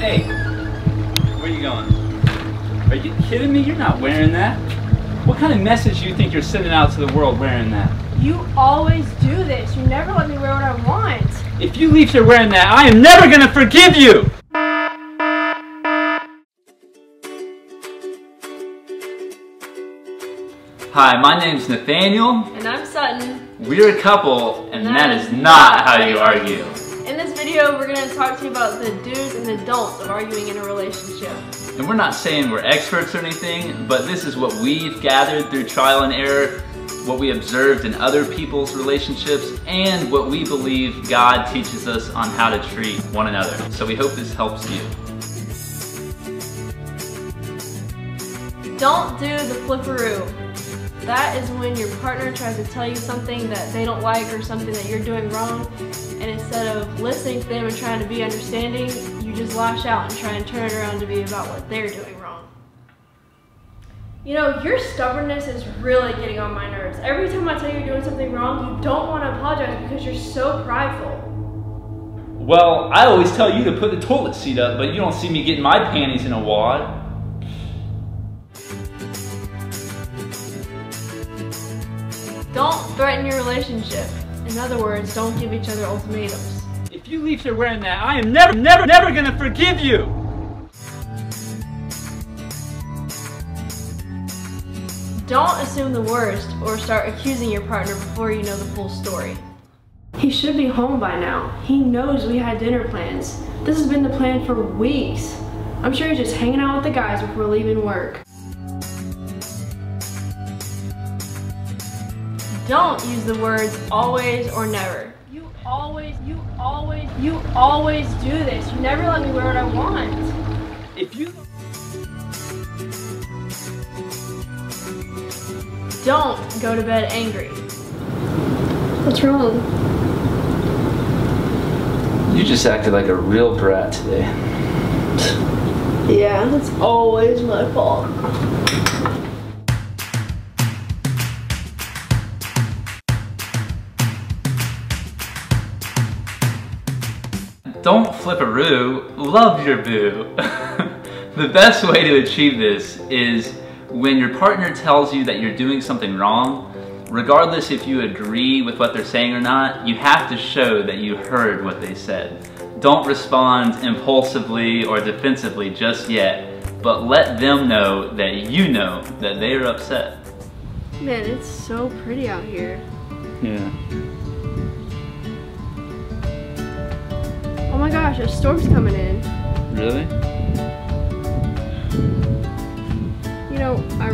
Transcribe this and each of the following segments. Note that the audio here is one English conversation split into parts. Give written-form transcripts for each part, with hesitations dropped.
Hey, where are you going? Are you kidding me? You're not wearing that. What kind of message do you think you're sending out to the world wearing that? You always do this. You never let me wear what I want. If you leave here wearing that, I am never going to forgive you! Hi, my name's Nathaniel. And I'm Sutton. We're a couple, and that is not how you argue. In this video, we're going to talk to you about the do's and the don'ts of arguing in a relationship. And we're not saying we're experts or anything, but this is what we've gathered through trial and error, what we observed in other people's relationships, and what we believe God teaches us on how to treat one another. So we hope this helps you. Don't do the Fliparoo. That is when your partner tries to tell you something that they don't like or something that you're doing wrong, and instead of listening to them and trying to be understanding, you just lash out and try and turn it around to be about what they're doing wrong. You know, your stubbornness is really getting on my nerves. Every time I tell you you're doing something wrong, you don't want to apologize because you're so prideful. Well, I always tell you to put the toilet seat up, but you don't see me getting my panties in a wad. Don't threaten your relationship. In other words, don't give each other ultimatums. If you leave here wearing that, I am never gonna forgive you! Don't assume the worst or start accusing your partner before you know the full story. He should be home by now. He knows we had dinner plans. This has been the plan for weeks. I'm sure he's just hanging out with the guys before leaving work. Don't use the words always or never. You always do this. You never let me wear what I want. If you don't go to bed angry. What's wrong? You just acted like a real brat today. Yeah, that's always my fault. Don't Fliparoo, love your boo. The best way to achieve this is when your partner tells you that you're doing something wrong, regardless if you agree with what they're saying or not, you have to show that you heard what they said. Don't respond impulsively or defensively just yet, but let them know that you know that they are upset. Man, it's so pretty out here. Yeah. Oh my gosh, a storm's coming in. Really? You know, I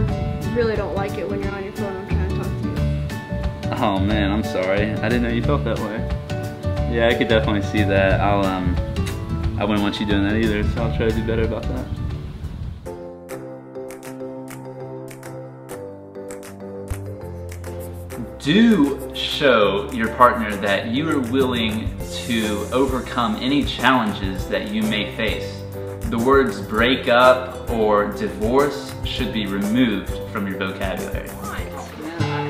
really don't like it when you're on your phone and I'm trying to talk to you. Oh man, I'm sorry. I didn't know you felt that way. Yeah, I could definitely see that. I wouldn't want you doing that either, so I'll try to do better about that. Do show your partner that you are willing to overcome any challenges that you may face. The words break up or divorce should be removed from your vocabulary.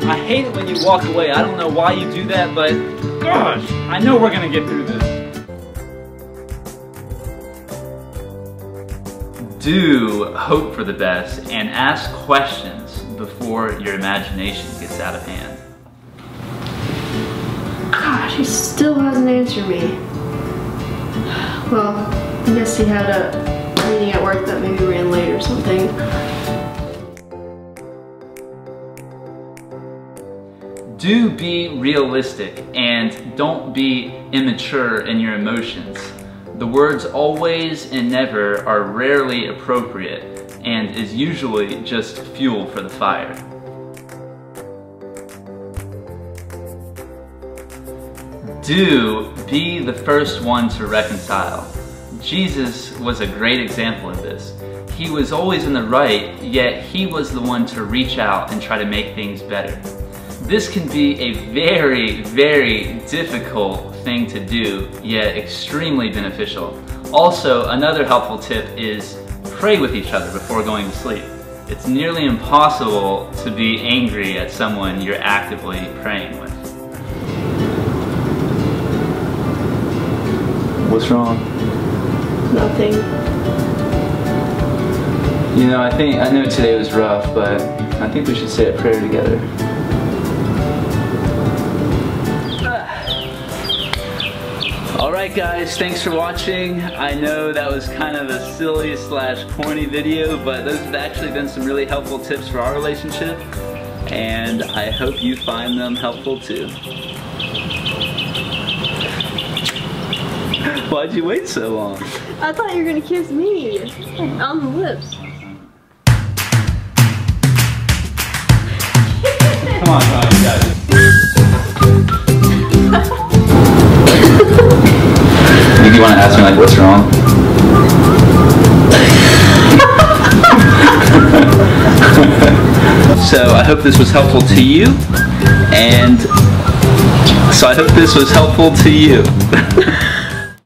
I hate it when you walk away. I don't know why you do that, but gosh, I know we're gonna get through this. Do hope for the best and ask questions before your imagination gets out of hand. Gosh, he still hasn't answered me. Well, I guess he had a meeting at work that maybe ran late or something. Do be realistic and don't be immature in your emotions. The words always and never are rarely appropriate and is usually just fuel for the fire. Do be the first one to reconcile. Jesus was a great example of this. He was always in the right, yet he was the one to reach out and try to make things better. This can be a very, very difficult thing to do, yet extremely beneficial. Also, another helpful tip is pray with each other before going to sleep. It's nearly impossible to be angry at someone you're actively praying with. What's wrong? Nothing. You know, I know today was rough, but I think we should say a prayer together. Alright guys, thanks for watching. I know that was kind of a silly / corny video, but those have actually been some really helpful tips for our relationship, and I hope you find them helpful too. Why'd you wait so long? I thought you were gonna kiss me on the lips. Come on, you got it. You want to ask me like what's wrong? So I hope this was helpful to you, and so I hope this was helpful to you.